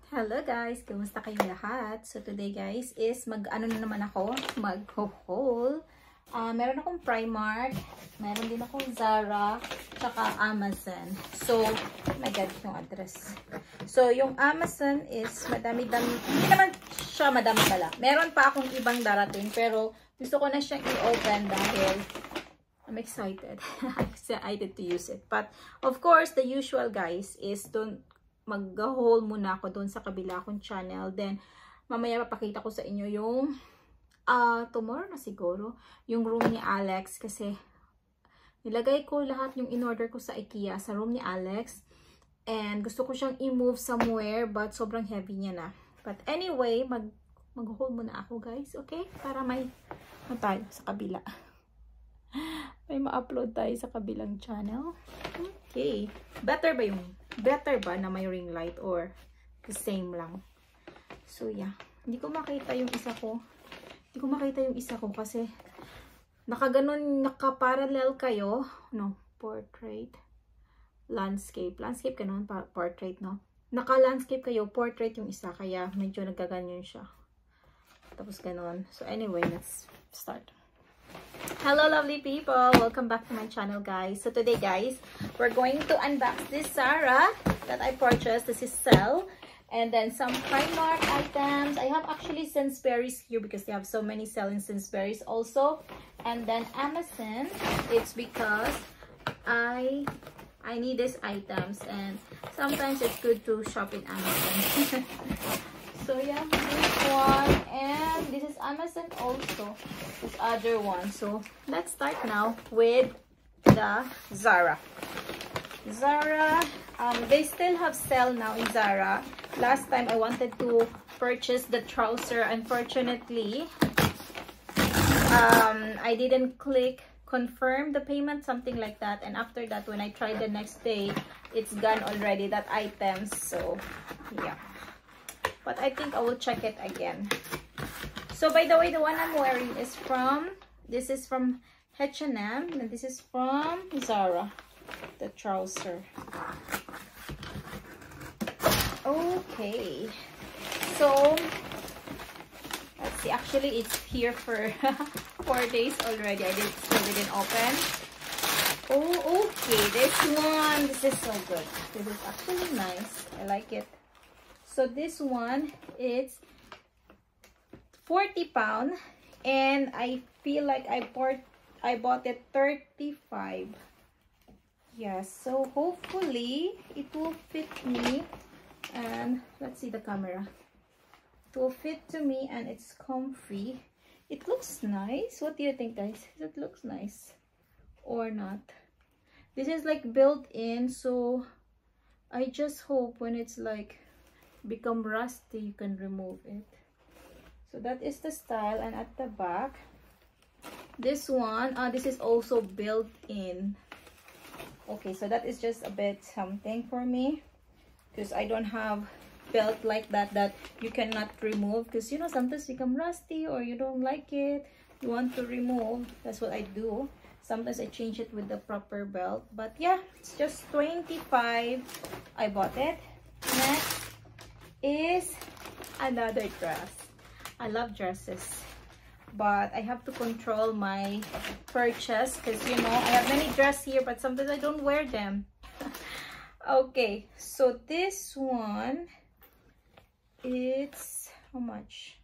Hello guys! Kumusta kayong lahat? So today guys is mag-ano na naman ako, mag-haul. Meron akong Primark, meron din akong Zara, tsaka Amazon. So, oh my god, yung address. So, yung Amazon is madami-dami, hindi naman siya madami pala. Meron pa akong ibang darating, pero gusto ko na siyang i-open dahil I'm excited. I'm excited to use it. But, of course, the usual guys is don't mag-haul muna ako doon sa kabila kong channel. Then, mamaya papakita ko sa inyo yung tomorrow na siguro, yung room ni Alex. Kasi, nilagay ko lahat yung in-order ko sa IKEA, sa room ni Alex. And, gusto ko siyang i-move somewhere, but sobrang heavy niya na. But anyway, mag-haul muna ako guys, okay? Para may tayo sa kabila. May ma-upload tayo sa kabilang channel. Okay. Better ba na may ring light or the same lang? So, yeah. Hindi ko makita yung isa ko. Hindi ko makita yung isa ko kasi naka-parallel kayo. No, portrait. Landscape. Landscape ganun, portrait, no? Naka-landscape kayo, portrait yung isa. Kaya medyo nagaganyan siya. Tapos ganun. So, anyway, let's start. Hello lovely people, welcome back to my channel guys. So today guys, we're going to unbox this Zara that I purchased. This is Cell, and then some Primark items. I have actually Sainsbury's here because they have so many selling Sainsbury's also, and then Amazon. It's because I need these items and sometimes it's good to shop in Amazon. So yeah, this one, and this is Amazon also, this other one. So let's start now with the Zara. They still have sale now in Zara. Last time I wanted to purchase the trouser. Unfortunately, I didn't click confirm the payment, something like that. And after that, when I tried the next day, it's gone already, that item. So yeah. But I think I will check it again. So by the way, the one I'm wearing is this is from H&M, and this is from Zara, the trouser. Okay. So, let's see. Actually, it's here for 4 days already. I still didn't open. Oh, okay. This one. This is so good. This is actually nice. I like it. So this one is 40 pounds, and I feel like I bought it 35. Yes, so hopefully it will fit me, and let's see the camera. It will fit to me and it's comfy. It looks nice. What do you think guys? It looks nice or not? This is like built in, so I just hope when it's like become rusty you can remove it. So that is the style. And at the back, this one, this is also built in. Okay, so that is just a bit something for me because I don't have belt like that you cannot remove, because you know sometimes become rusty or you don't like it, you want to remove. That's what I do. Sometimes I change it with the proper belt. But yeah, it's just 25. I bought it. Next is another dress. I love dresses, but I have to control my purchase because you know I have many dresses here, but sometimes I don't wear them. Okay, so this one, it's how much?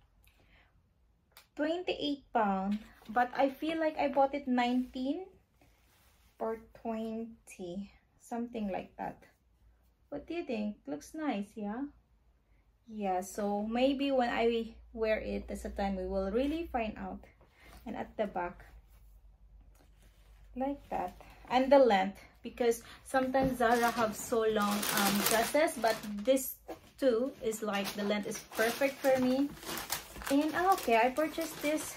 28 pounds, but I feel like I bought it 19 or 20, something like that. What do you think? Looks nice, yeah? Yeah, so maybe when I wear it, that's the time we will really find out. And at the back, like that. And the length, because sometimes Zara have so long dresses, but this too is like the length is perfect for me. And okay, I purchased this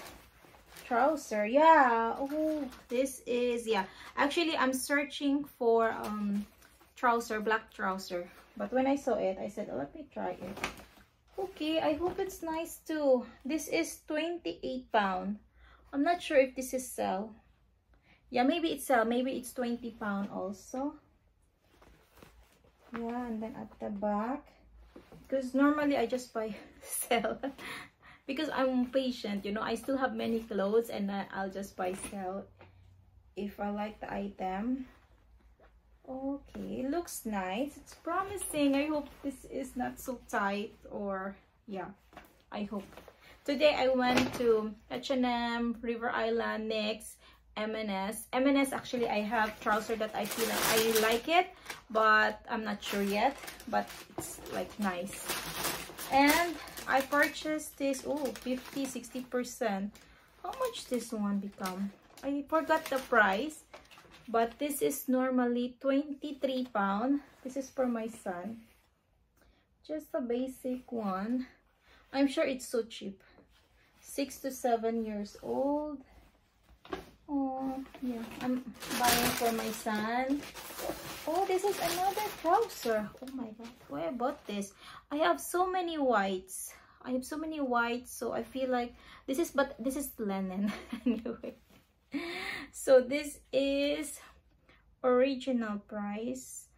trouser. Yeah, oh, this is, yeah. Actually, I'm searching for trouser, black trouser. But when I saw it, I said, oh, let me try it. Okay, I hope it's nice too. This is 28 pounds. I'm not sure if this is sell. Yeah, maybe it's sell. Maybe it's 20 pounds also. Yeah, and then at the back, because normally I just buy sell because I'm patient, you know. I still have many clothes, and I'll just buy sell if I like the item. Okay, looks nice. It's promising. I hope this is not so tight, or yeah, I hope. Today I went to H&M, River Island, NYX, M&S. M&S, actually I have trouser that I feel like I like it, but I'm not sure yet, but it's like nice. And I purchased this, oh, 50-60%. How much this one become? I forgot the price. But this is normally 23 pounds. This is for my son. Just a basic one. I'm sure it's so cheap. 6 to 7 years old. Oh, yeah. I'm buying for my son. Oh, this is another trouser. Oh my god. Why I bought this? I have so many whites. So I feel like this is, but this is linen. Anyway. So this is original price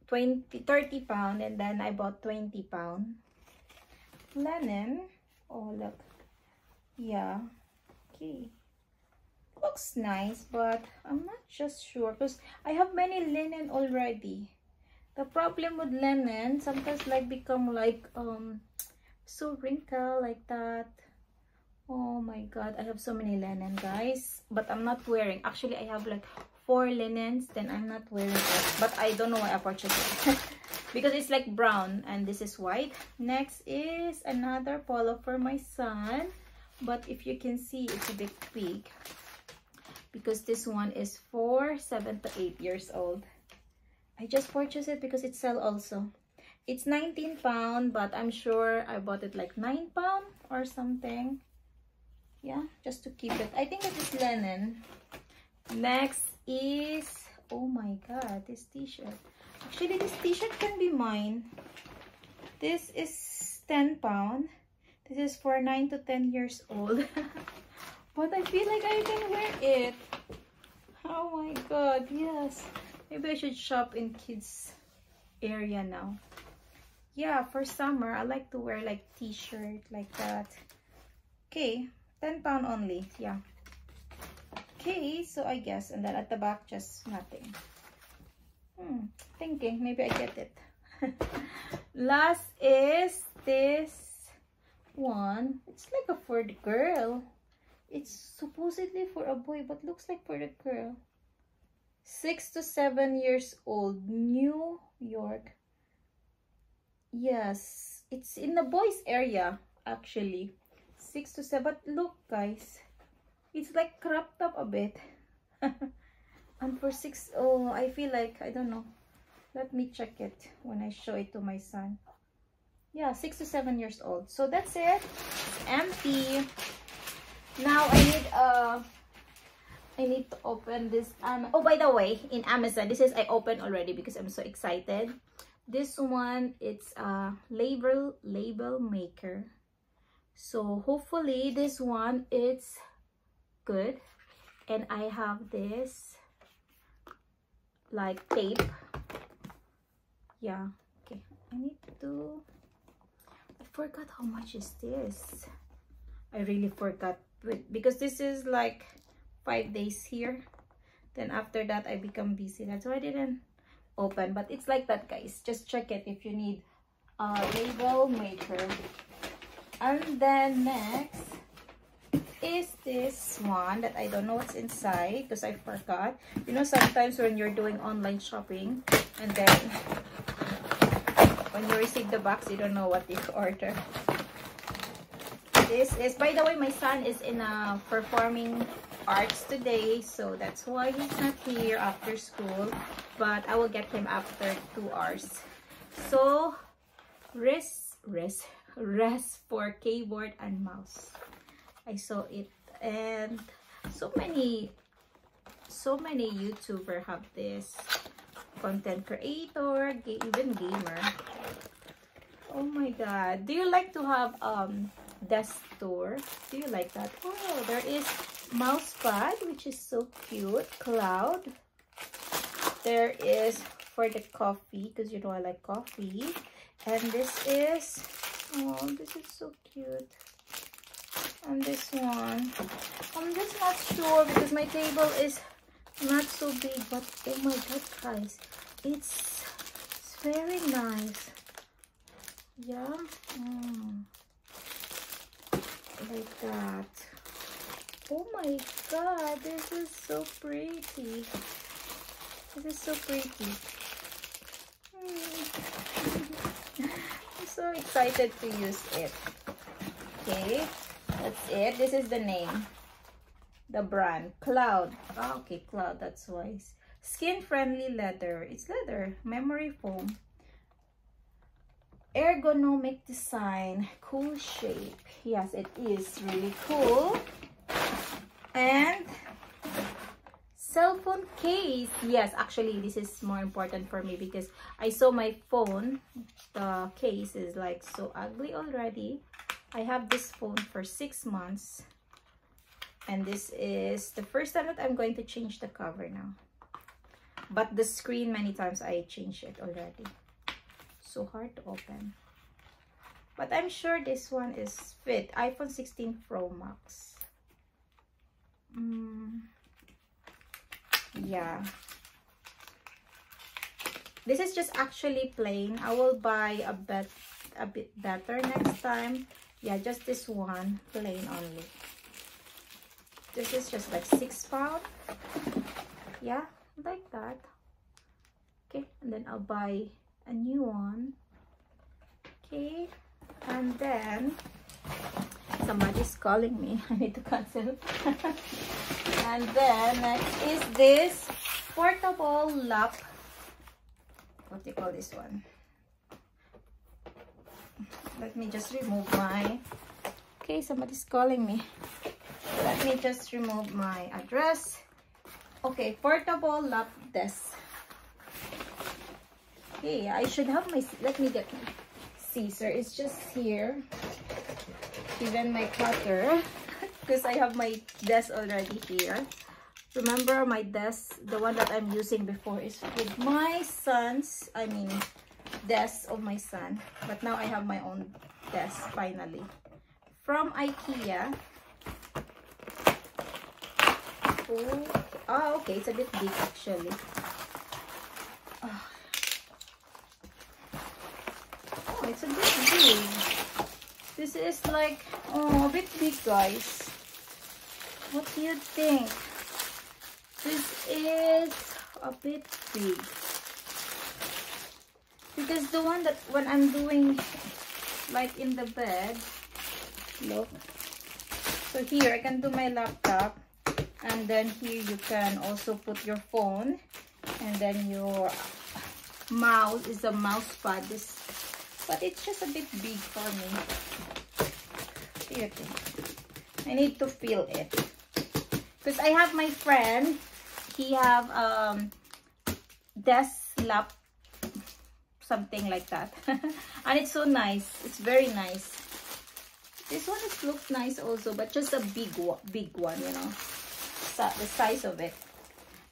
30 pound, and then I bought 20 pound linen. Oh look, yeah, okay, looks nice, but I'm not just sure because I have many linen already. The problem with linen, sometimes like become like so wrinkle like that. Oh my god, I have so many linen, guys, but I'm not wearing. Actually, I have like 4 linens, then I'm not wearing it, but I don't know why I purchased it. Because it's like brown and this is white. Next is another polo for my son, but if you can see, it's a bit big because this one is for 7 to 8 years old. I just purchased it because it sells also. It's 19 pound, but I'm sure I bought it like 9 pound or something. Yeah, just to keep it. I think it is linen. Next is, oh my god, this t-shirt. Actually, this t-shirt can be mine. This is 10 pound. This is for 9 to 10 years old. But I feel like I can wear it. Oh my god, yes. Maybe I should shop in kids area now. Yeah, for summer, I like to wear like t-shirt like that. Okay. 10 pound only, yeah. Okay, so I guess, and then at the back, just nothing. Thinking, maybe I get it. Last is this one. It's like a for the girl. It's supposedly for a boy, but looks like for the girl. 6 to 7 years old, New York. Yes, it's in the boys area, actually. 6 to 7, but look guys, it's like cropped up a bit. And for 6, oh, I feel like, I don't know, let me check it when I show it to my son. Yeah, 6 to 7 years old. So that's it, it's empty. Now I need to open this. Oh, by the way, in Amazon, this is I opened already because I'm so excited. This one, it's a label maker. So hopefully this one is good. And I have this like tape. Yeah, okay. I forgot how much is this. I really forgot because this is like 5 days here. Then after that I become busy. That's why I didn't open. But it's like that, guys. Just check it if you need a label maker. And then next is this one that I don't know what's inside because I forgot. You know, sometimes when you're doing online shopping and then when you receive the box, you don't know what you order. This is, by the way, my son is in a performing arts today, so that's why he's not here after school, but I will get him after 2 hours. So rest for keyboard and mouse. I saw it, and so many YouTubers have this, content creator, even gamer. Oh my god, do you like to have desk tour? Do you like that? Oh, there is mouse pad, which is so cute. Cloud. There is for the coffee, because you know I like coffee. And this is, oh, this is so cute. And this one, I'm just not sure because my table is not so big, but oh my god, guys, it's very nice. Yeah, like that. Oh my god, this is so pretty. This is so pretty. I'm so excited to use it. Okay, that's it. This is the name, the brand, Cloud. Oh, okay, Cloud, that's why. Skin friendly leather. It's leather, memory foam, ergonomic design, cool shape. Yes, it is really cool. And cell phone case. Yes, actually this is more important for me because I saw my phone, the case is like so ugly already. I have this phone for 6 months, and this is the first time that I'm going to change the cover now. But the screen, many times I changed it already. So hard to open. But I'm sure this one is fit. iPhone 16 Pro Max. Yeah. This is just actually plain. I will buy a bit better next time. Yeah, just this one, plain only. This is just like £6. Yeah, like that. Okay, and then I'll buy a new one. Okay, and then somebody's calling me. I need to cancel. And then next is this portable lap. What do you call this one? Let me just remove my... Okay, somebody's calling me. Let me just remove my address. Okay, portable lap desk. Okay, I should have my... Let me get my scissor. It's just here. Even my cutter. Because I have my desk already here. Remember my desk, the one that I'm using before is with my son's, I mean, desk of my son. But now I have my own desk, finally. From IKEA. Oh, okay, it's a bit big actually. Oh, it's a bit big. This is like, oh, a bit big, guys. What do you think? This is a bit big. Because the one that when I'm doing like in the bed, look. So here I can do my laptop, and then here you can also put your phone, and then your mouse is a mouse pad. This, but it's just a bit big for me. What do you think? I need to feel it. Because I have my friend, he have desk lap, something like that. And it's so nice. It's very nice. This one looks nice also, but just a big one, you know. The size of it.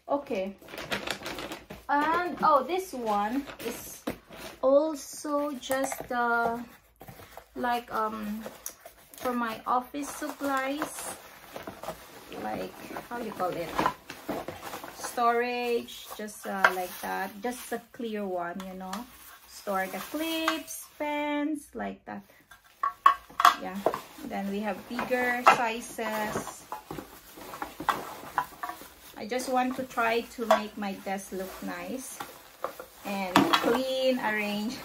Okay. And oh, this one is also just like for my office supplies, like how you call it, storage, just like that, just a clear one, you know, store the clips, pens, like that. Yeah, then we have bigger sizes. I just want to try to make my desk look nice and clean, arranged.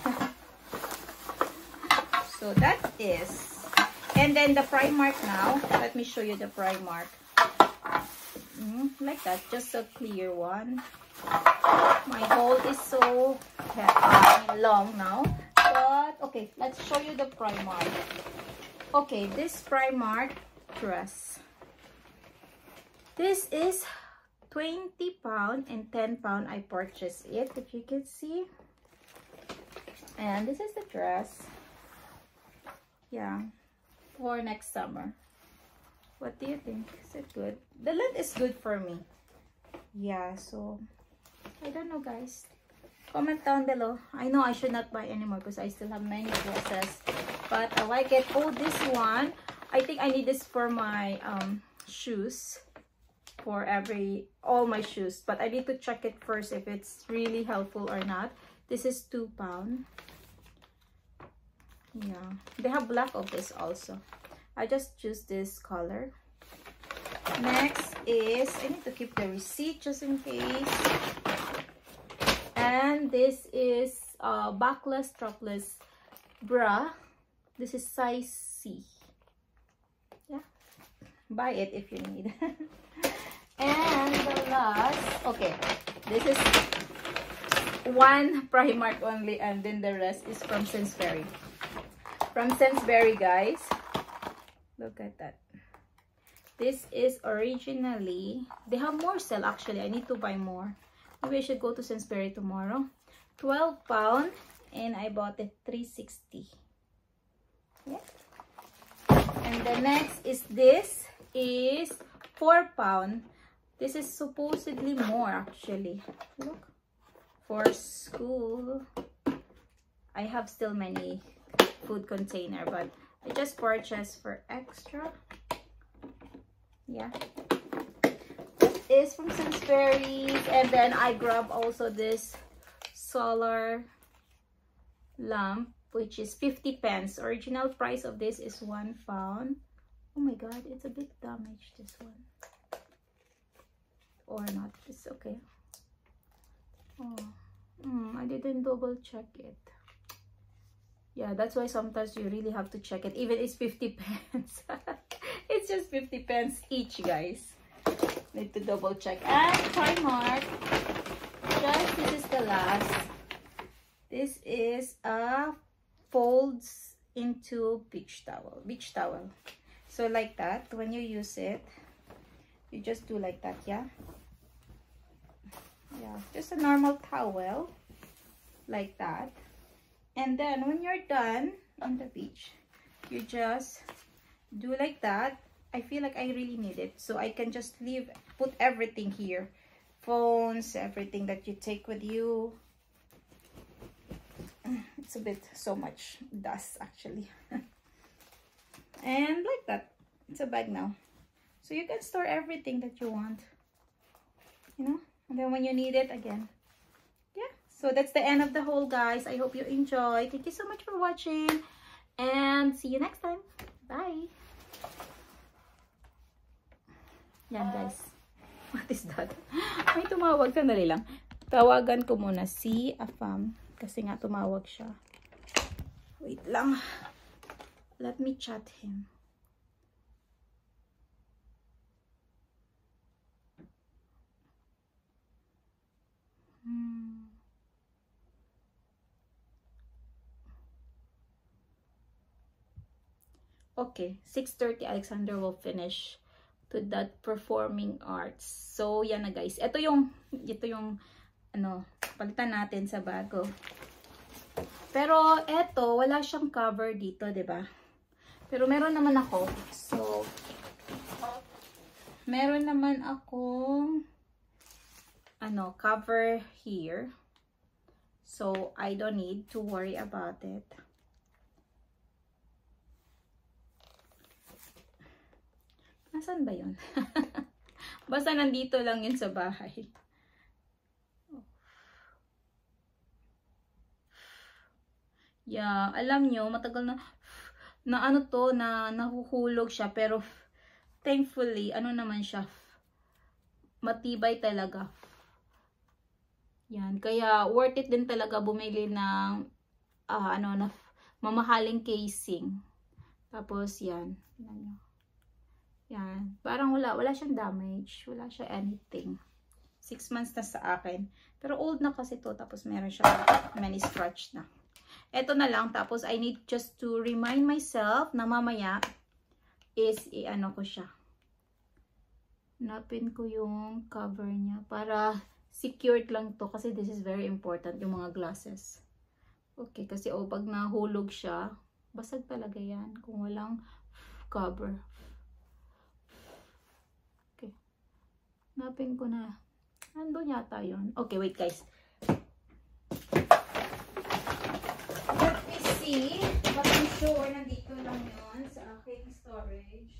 So that is, and then the Primark now. Let me show you the Primark. Like that, just a clear one. My hole is so long now, but okay, let's show you the Primark. Okay, this Primark dress. This is £20 and £10 I purchased it, if you can see. And this is the dress. Yeah, for next summer. What do you think? Is it good? The length is good for me. Yeah, so I don't know, guys. Comment down below. I know I should not buy anymore because I still have many dresses. But I get, oh, this one. I think I need this for my shoes. For all my shoes. But I need to check it first if it's really helpful or not. This is £2. Yeah. They have black of this also. I just choose this color. Next is, I need to keep the receipt just in case. And this is backless strapless bra. This is size C. Yeah, buy it if you need. And the last, okay, this is one Primark only, and then the rest is from Sainsbury. From Sainsbury, guys. Look at that. This is originally, they have more sale actually. I need to buy more. Maybe I should go to Sainsbury tomorrow. £12 and I bought it $3.60. Yeah. And the next is this is £4. This is supposedly more actually. Look. For school. I have still many food container, but I just purchased for extra. Yeah. Is from Sainsbury's, and then I grab also this solar lamp, which is 50p. Original price of this is £1. Oh my god, it's a bit damaged, this one. Or not, it's okay. Oh, I didn't double check it. Yeah, that's why sometimes you really have to check it. Even it's 50p. It's just 50p each, guys. Need to double check. And Primark, just this is the last. This is a folds into beach towel. So like that, when you use it, you just do like that. Yeah, just a normal towel like that. And then when you're done on the beach, you just do like that. I feel like I really need it, so I can just put everything here, phones, everything that you take with you. It's a bit so much dust actually. And like that, it's a bag now, so you can store everything that you want, you know, and then when you need it again. Yeah, so that's the end of the haul, guys. I hope you enjoy. Thank you so much for watching, and see you next time. Bye. Yan, guys. What is that? May tumawag. Sandali lang. Tawagan ko muna si Afam. Kasi nga tumawag siya. Wait lang. Let me chat him. Okay. 6:30 Alexander will finish to that performing arts. So yan na, guys. Ito yung ano, palitan natin sa bago. Pero eto, wala siyang cover dito, 'di ba? Pero meron naman ako. So meron naman akong ano, cover here. So I don't need to worry about it. Nasaan ba yun? Basta nandito lang yun sa bahay. Yeah, alam nyo, matagal na ano to, na nahuhulog siya. Pero thankfully, ano naman siya, matibay talaga. Yan, kaya worth it din talaga bumili ng ano, na mamahaling casing. Tapos yan, yan, parang wala siyang damage, wala siya anything. 6 months na sa akin, pero old na kasi to, tapos meron siya many scratch na. Ito na lang, tapos I need just to remind myself na mamaya is i-ano ko siya, napin ko yung cover niya para secured lang to, kasi this is very important, yung mga glasses. Okay, kasi pag nahulog siya, basag talaga yan kung walang cover. Napin ko na. Nandun yata yun. Okay, wait guys. see. But I'm sure nandito lang yun sa aking storage.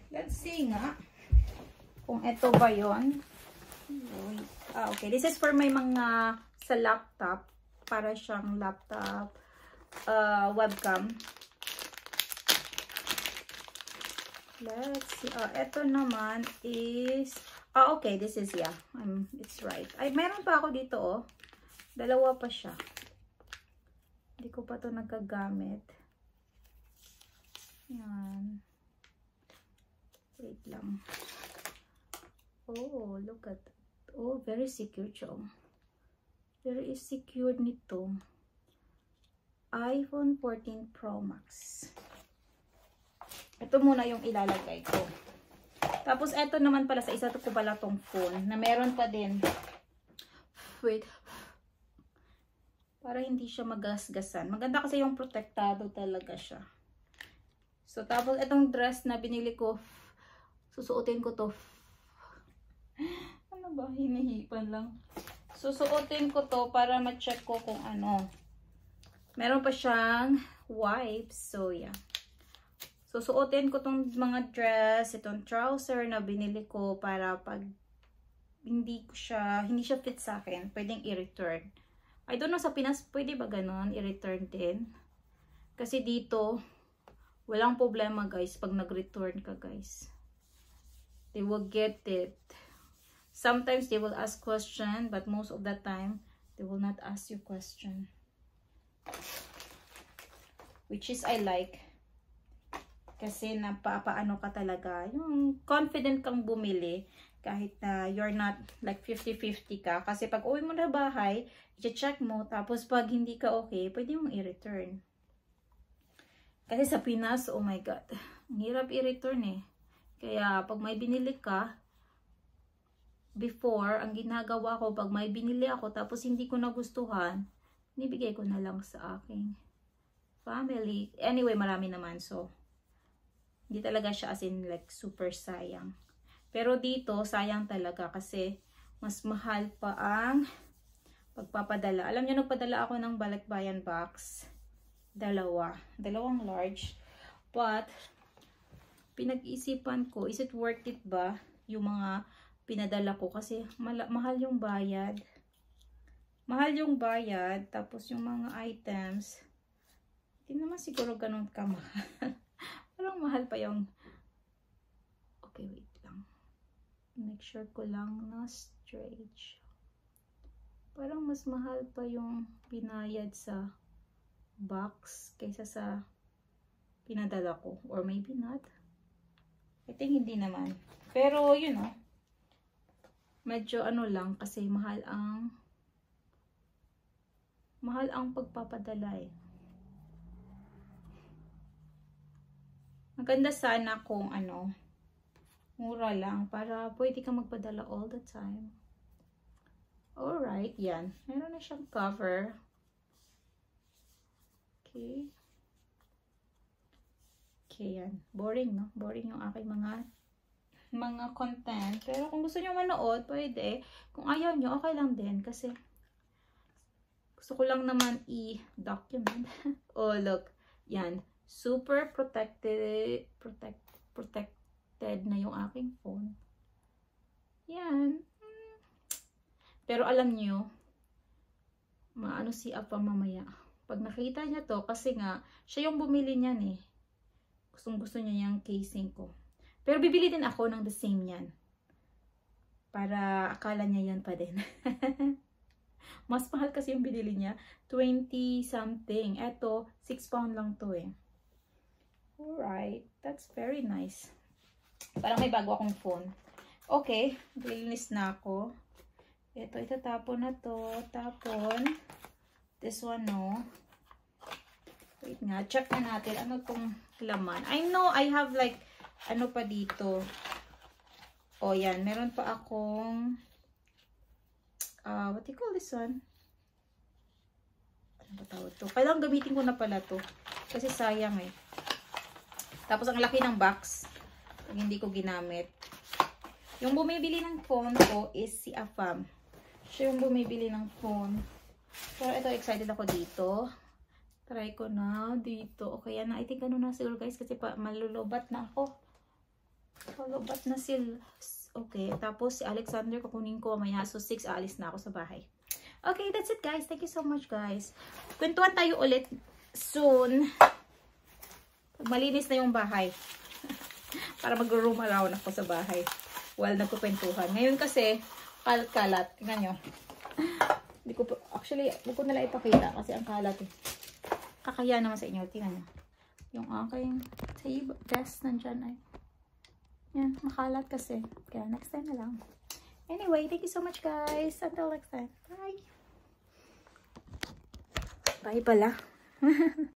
Let's see nga kung ito ba yun. Okay, this is for my mga sa laptop. Para siyang laptop webcam. Let's see. Ito naman is okay, this is it's right. Ay, meron pa ako dito Dalawa pa siya. Hindi ko pa to nagagamit. Yan. Wait lang. Oh, look at that. Oh, very secure siya. Very secure nito. iPhone 14 Pro Max. Ito muna yung ilalagay ko. Tapos, ito naman pala sa isa ko pala tong phone na meron pa din. Wait. Para hindi siya magasgasan. Maganda kasi yung protektado talaga siya. So, tapos itong dress na binili ko, susuotin ko to. Ano ba? Hinihipan lang. Susuotin ko to para ma-check ko kung ano. Meron pa siyang wipes. So, yeah. Susuotin ko tong mga dress, itong trouser na binili ko para pag hindi siya fit sa akin, pwedeng i-return. I don't know sa Pinas, pwede ba ganon? I-return din. Kasi dito, walang problema guys pag nag-return ka guys. They will get it. Sometimes they will ask question, but most of the time, they will not ask you question. Which is I like. Kasi napapaano ka talaga. Yung confident kang bumili, kahit na you're not like 50-50 ka. Kasi pag uwi mo na bahay, i-check mo, tapos pag hindi ka okay, pwede mong i-return. Kasi sa Pinas, oh my God, ang hirap i-return eh. Kaya, pag may binili ka, before, ang ginagawa ko, pag may binili ako, tapos hindi ko nagustuhan, nibigay ko na lang sa aking family. Anyway, marami naman. So, hindi talaga siya as in like super sayang. Pero dito, sayang talaga kasi mas mahal pa ang pagpapadala. Alam niyo, nagpadala ako ng balikbayan box. Dalawang large. But, pinag-isipan ko, is it worth it ba yung mga pinadala ko? Kasi mahal yung bayad. Mahal yung bayad. Tapos yung mga items, hindi naman siguro ganun kamahal. Parang mahal pa yung... Okay, wait lang. Make sure ko lang na straight. Parang mas mahal pa yung binayad sa box kaysa sa pinadala ko. Or maybe not. I think hindi naman. Pero, you know, medyo ano lang kasi mahal ang pagpapadala eh. Maganda sana kung ano, mura lang para pwede ka magpadala all the time. Alright, yan. Meron na siyang cover. Okay. Okay, yan. Boring, no? Boring yung aking mga content. Pero kung gusto nyo manood, pwede. Kung ayaw nyo, okay lang din. Kasi, gusto ko lang naman i-document. Oh, look. Yan. Super protected na yung aking phone. Yan. Pero alam nyo, maano si Apa mamaya. Pag nakita niya to, kasi nga, siya yung bumili niyan eh. Gustong-gusto niya yung casing ko. Pero bibili din ako ng the same yan. Para akala niya yan pa din. Mas mahal kasi yung binili niya. 20 something. Eto, 6 pound lang to eh. Alright. That's very nice. Parang may bago akong phone. Okay. Nilinis na ako. Ito, itatapon na to. Tapon. This one, no. Wait nga. Check na natin. Ano tong laman. I know I have like, ano pa dito. O, yan. Meron pa akong, what do you call this one? Ano ba tawag to? Kailangan gamitin ko na pala to. Kasi sayang eh. Tapos, ang laki ng box. Pag hindi ko ginamit. Yung bumibili ng phone ko is si Afam. Siya yung bumibili ng phone. Pero ito, excited ako dito. Try ko na dito. Okay, yan na. I think ano na siguro guys. Kasi pa malulubat na ako. Malubat na sila. Okay, tapos si Alexander kukunin ko mamaya. So 6 alis na ako sa bahay. Okay, that's it guys. Thank you so much guys. Kwentuhan tayo ulit soon. Pag malinis na yung bahay. Para mag-room around ako sa bahay. While nagkukwentuhan. Ngayon kasi, kalat. Tingnan nyo. Hindi ko actually, huwag ko nalang ipakita kasi ang kalat eh. Kakaya naman sa inyo. Tingnan nyo. Yung aking table, desk nandyan ay. Yan, makalat kasi. Kaya next time na lang. Anyway, thank you so much guys. Until next time. Bye. Bye pala.